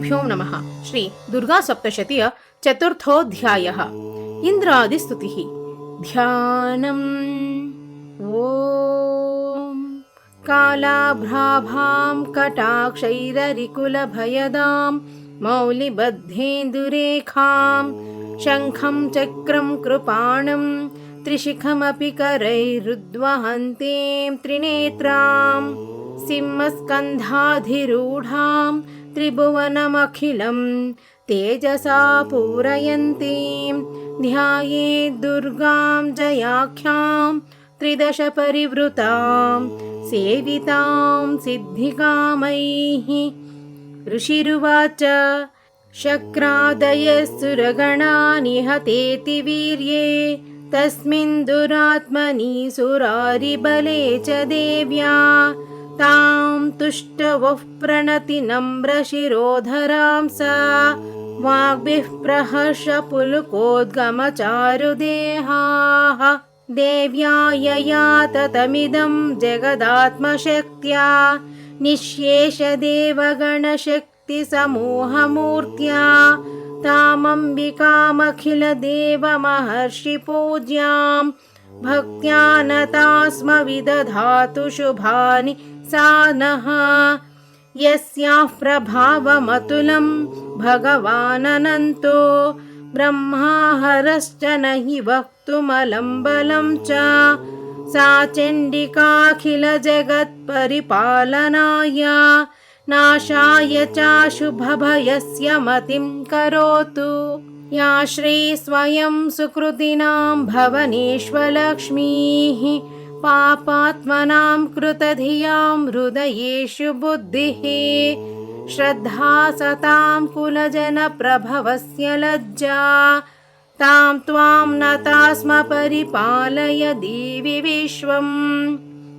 श्रीगुरुभ्यो नमः। श्री दुर्गा सप्तशतीय चतुर्थोऽध्यायः। इन्द्रादिस्तुतिः। ध्यानम्। ॐ कालाभ्राभां कटाक्षैररिकुलभयदां मौलिबद्धेन्दुरेखां शङ्खं चक्रं कृपाणं त्रिशिखमपि करैरुद्वहन्तीं त्रिनेत्रां सिंहस्कन्धाधिरूढां त्रिभुवनमखिलं तेजसा पूरयन्तीं ध्यायेत् दुर्गां जयाख्यां त्रिदश परिवृतां सेवितां सिद्धिकामैः। ऋषिरुवाच शक्रादयः सुरगणा निहतेति वीर्ये तस्मिन् दुरात्मनि सुरारिबले च देव्या तां तुष्टवः प्रणतिनम्रशिरोधरां सा वाग्भिः प्रहर्ष पुलकोद्गमचारुदेहाः देव्या यया ततमिदं जगदात्मशक्त्या निःशेषदेवगणशक्तिसमूहमूर्त्या तामम्बिकामखिलदेवमहर्षिपूज्यां भक्त्या नता स्म विदधातु शुभानि सा नः। यस्याः प्रभावमतुलं भगवाननन्तो ब्रह्माहरश्च न हि वक्तुमलं बलं च सा चण्डिकाखिलजगत्परिपालनाय नाशाय चाशुभभयस्य मतिं करोतु। या श्री स्वयं सुकृतिनां भवनेष्वलक्ष्मीः पापात्मनां कृतधियां हृदयेषु बुद्धिः श्रद्धा सतां कुलजनप्रभवस्य लज्जा तां त्वां नता स्म परिपालय देवि विश्वम्।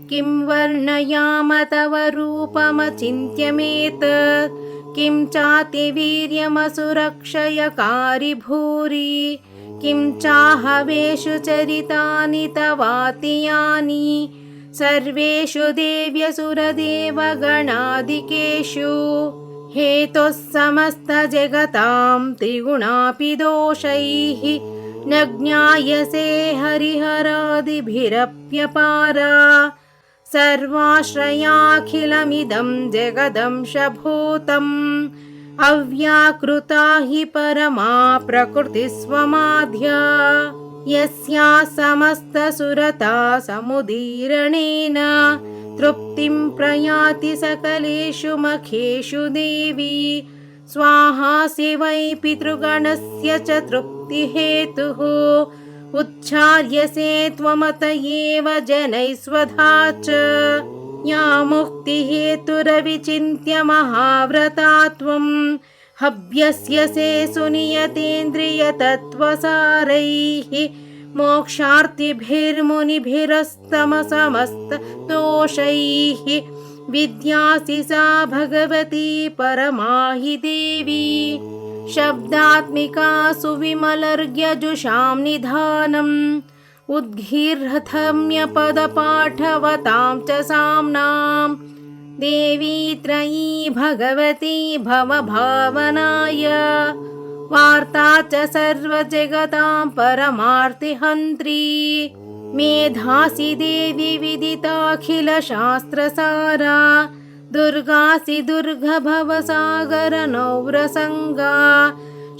किं वर्णयाम तव रूपमचिन्त्यमेतत् किं चातिवीर्यमसुरक्षयकारि भूरि किं चाहवेषु चरितानि तवातियानि सर्वेषु देव्यसुरदेवगणादिकेषु हेतुः समस्तजगतां त्रिगुणापि दोषैः न ज्ञायसे हरिहरादिभिरप्यपारा सर्वाश्रयाखिलमिदं जगदंशभूतम् अव्याकृता हि परमा प्रकृतिस्वमाद्या यस्या समस्तसुरता समुदीरणेन तृप्तिं प्रयाति सकलेषु मखेषु देवी स्वाहासि वै पितृगणस्य च तृप्तिहेतुः उच्चार्यसे त्वमत एव जनैः स्वधा च या मुक्तिहेतुरविचिन्त्य महाव्रता त्वं हव्यस्यसे सुनियतेन्द्रियतत्त्वसारैः मोक्षार्थिभिर्मुनिभिरस्तमसमस्तदोषैः विद्यासि सा भगवती परमा हि देवी शब्दात्मिका सुविमलर्घ्यजुषां निधानम् उद्गीर्हथम्यपदपाठवतां च साम्नां देवी त्रयी भगवती भवभावनाय वार्ता च सर्वजगतां परमार्तिहन्त्री मेधासि देवी विदिताखिलशास्त्रसारा दुर्गासि दुर्गभवसागरनौरसङ्गा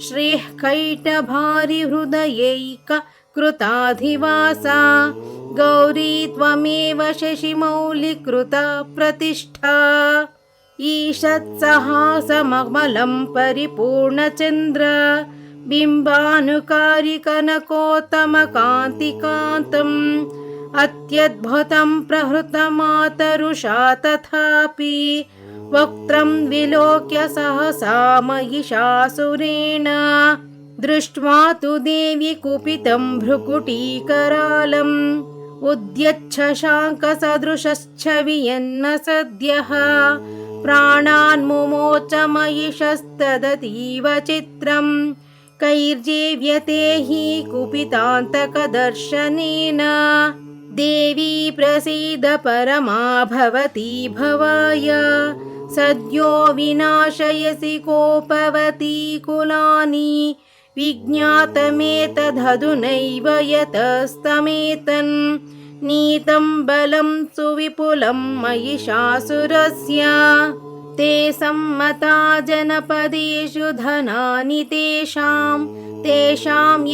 श्रीः कैटभारिहृदयैक कृताधिवासा गौरी त्वमेव शशिमौलिकृता प्रतिष्ठा ईषत्सहासममलं परिपूर्णचन्द्र बिम्बानुकारिकनकोत्तमकान्तिकान्तम् अत्यद्भुतं प्रहृतमातरुषा तथापि वक्त्रं विलोक्य सहसा महिषासुरेण दृष्ट्वा तु देवी कुपितं भ्रुकुटीकरालम् उद्यच्छशाङ्कसदृशश्च वियन्न सद्यः प्राणान् मुमोच महिषस्तदतीव चित्रम् कैर्जेव्यते हि कुपितान्तकदर्शनेन देवी प्रसीद परमा भवती भवाय सद्यो विनाशयसि कोपवती कुलानि विज्ञातमेतदधुनैव यतस्तमेतन् नीतं बलं सुविपुलं महिषासुरस्य ते सम्मता जनपदेषु धनानि तेषां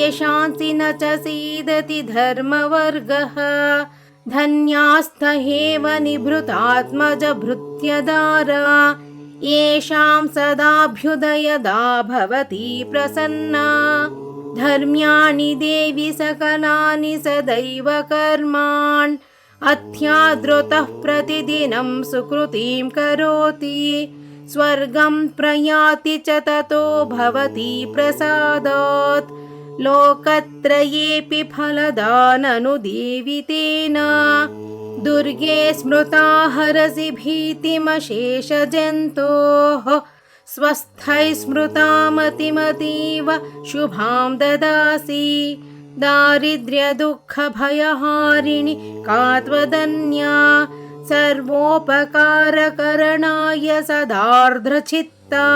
यशांसि न च सीदति धर्मवर्गः धन्यास्तहेव निभृतात्मजभृत्यदारा येषां सदाभ्युदयदा भवति प्रसन्ना धर्म्याणि देवि सकलानि सदैव कर्मान् अध्याद्रुतः प्रतिदिनं सुकृतिं करोति स्वर्गं प्रयाति च ततो भवति प्रसादात् लोकत्रयेऽपि फलदाननु देवि तेन दुर्गे स्मृता हरसि भीतिमशेषजन्तोः स्वस्थै स्मृता मतिमतीव शुभां ददासि दारिद्र्यदुःखभयहारिणि का त्वदन्या सर्वोपकारकरणाय सदार्द्रचित्ता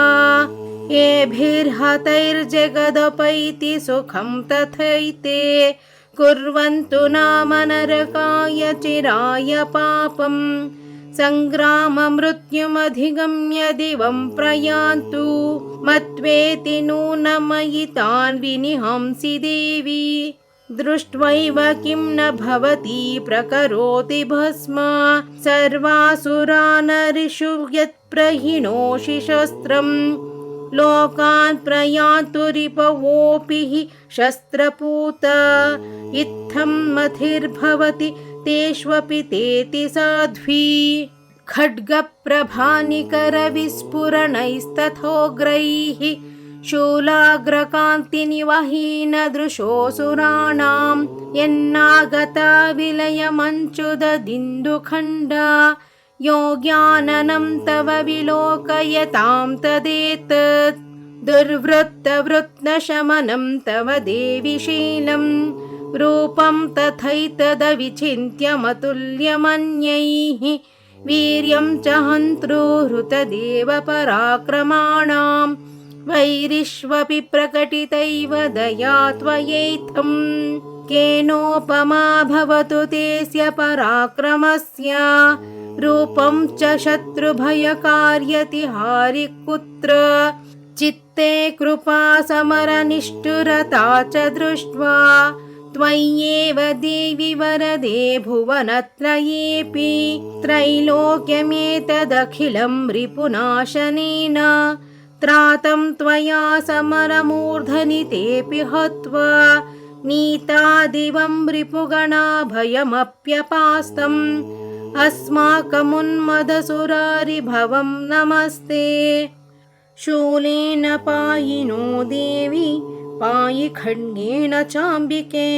येभिर्हतैर्जगदपैति सुखं तथैते कुर्वन्तु नाम नरकाय चिराय पापं सङ्ग्राममृत्युमधिगम्य दिवं प्रयान्तु मत्वेति नूनमयि तान् विनिहंसि देवी दृष्ट्वैव किं न भवति प्रकरोति भस्म सर्वासुरानरिषु यत्प्रहिणोषि शस्त्रम् लोकान् प्रयान्तु रिपवोऽपि हि शस्त्रपूत इत्थं मथिर्भवति तेष्वपि तेति साध्वी खड्गप्रभानिकरविस्फुरणैस्तथोग्रैः शूलाग्रकान्तिनिवहीनदृशोऽसुराणां यन्नागता विलयमञ्चुददिन्दुखण्डा योग्याननं तव विलोकयतां तदेतत् दुर्वृत्तवृत्नशमनं तव देवि शीलं रूपं तथैतदविचिन्त्यमतुल्यमन्यैः वीर्यं च हन्तृहृतदेव पराक्रमाणां वैरिष्वपि प्रकटितैव दया त्वयैथं केनोपमा भवतु तेस्य पराक्रमस्य रूपं च शत्रुभयकार्यतिहारि कुत्र चित्ते कृपा समरनिष्ठुरता च दृष्ट्वा त्वय्येव देवि वरदे भुवनत्रयेऽपि त्रैलोक्यमेतदखिलं रिपुनाशनेन त्रातं त्वया समरमूर्धनि तेऽपि हत्वा नीता दिवं रिपुगणा भयमप्यपास्तम् अस्माकमुन्मदसुरारिभवं नमस्ते शूलेन पायिनो देवी पायि खड्गेन चाम्बिके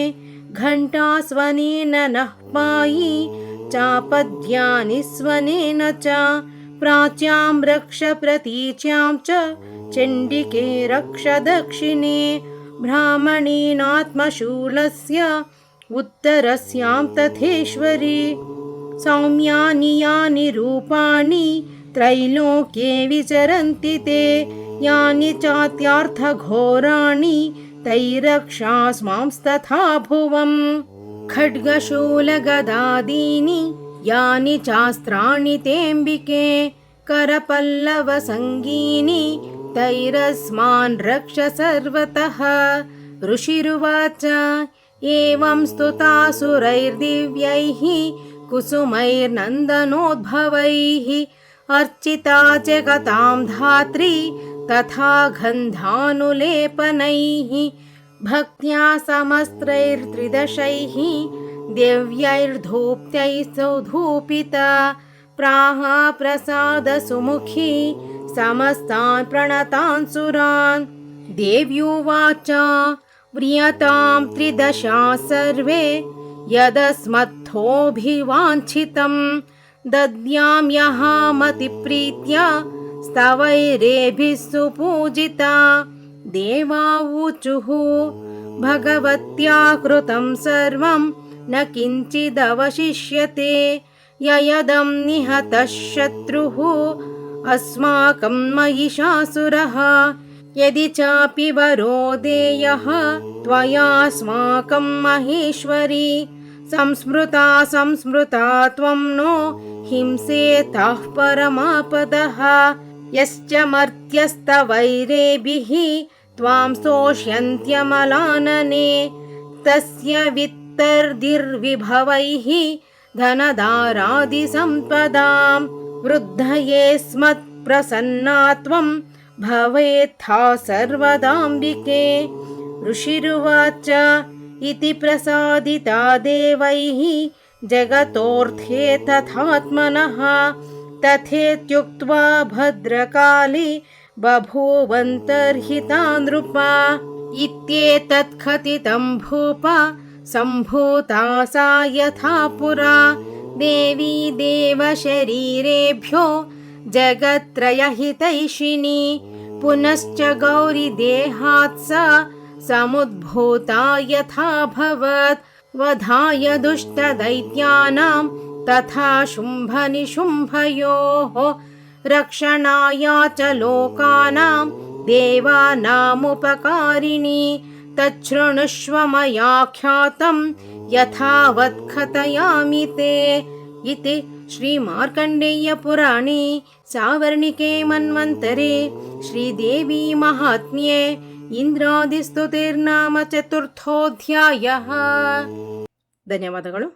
घण्टास्वनेन नः पायि चापद्यानि स्वनेन च प्राच्यां रक्ष प्रतीच्यां च चण्डिके रक्ष दक्षिणे ब्राह्मणेनात्मशूलस्य उत्तरस्यां तथेश्वरि सौम्यानि यानि रूपाणि त्रैलोक्ये विचरन्ति ते यानि चात्यार्थघोराणि तैरक्षास्मांस्तथा भुवम् खड्गशूलगदादीनि यानि चास्त्राणि तेऽम्बिके करपल्लवसङ्गीनि तैरस्मान् रक्ष सर्वतः ऋषिरुवाच एवं स्तुतासुरैर्दिव्यैः कुसुमैर्नन्दनोद्भवैः अर्चिता जगतां धात्री तथा गन्धानुलेपनैः भक्त्या समस्त्रैर्त्रिदशैः दिव्यैर्धूप्तैः सौधूपिता प्राह प्रसादसुमुखी समस्तान् प्रणतान् सुरान् देव्युवाच व्रियतां त्रिदशा सर्वे यदस्मत्थोऽभिवाञ्छितं दद्यां यहामतिप्रीत्या स्तवैरेभिः सुपूजिता देवावूचुः भगवत्या कृतं सर्वं न किञ्चिदवशिष्यते ययदं निहतः शत्रुः अस्माकं महिषासुरः यदि चापि वरो देयः त्वयास्माकं महेश्वरी संस्मृता त्वं नो हिंसेताः परमापदः यश्च मर्त्यस्तवैरेभिः त्वां स्तोष्यन्त्यमलानने तस्य वित्तर्दिर्विभवैः धनदारादिसम्पदां वृद्धये स्मत्प्रसन्ना त्वं भवेत्था सर्वदाम्बिके। ऋषिरुवाच इति प्रसादिता देवैः जगतोऽर्थे तथात्मनः तथेत्युक्त्वा भद्रकाली बभूवन्तर्हिता नृपा इत्येतत् कथितं भूप सम्भूता सा यथा पुरा देवी देवशरीरेभ्यो जगत्त्रयहितैषिणी पुनश्च गौरीदेहात् सा समुद्भूता यथाभवत् वधाय दुष्टदैत्यानां तथा शुम्भनिशुम्भयोः रक्षणाय च लोकानां देवानामुपकारिणी तच्छृणुष्व मया ख्यातं यथावत् कथयामि ते। इति श्रीमार्कण्डेयपुराणे सावर्णिके मन्वन्तरे श्रीदेवी महात्म्ये इंद्रादिस्तुतिर्नाम चतुर्थोऽध्यायः। ಧನ್ಯವಾದಗಳು.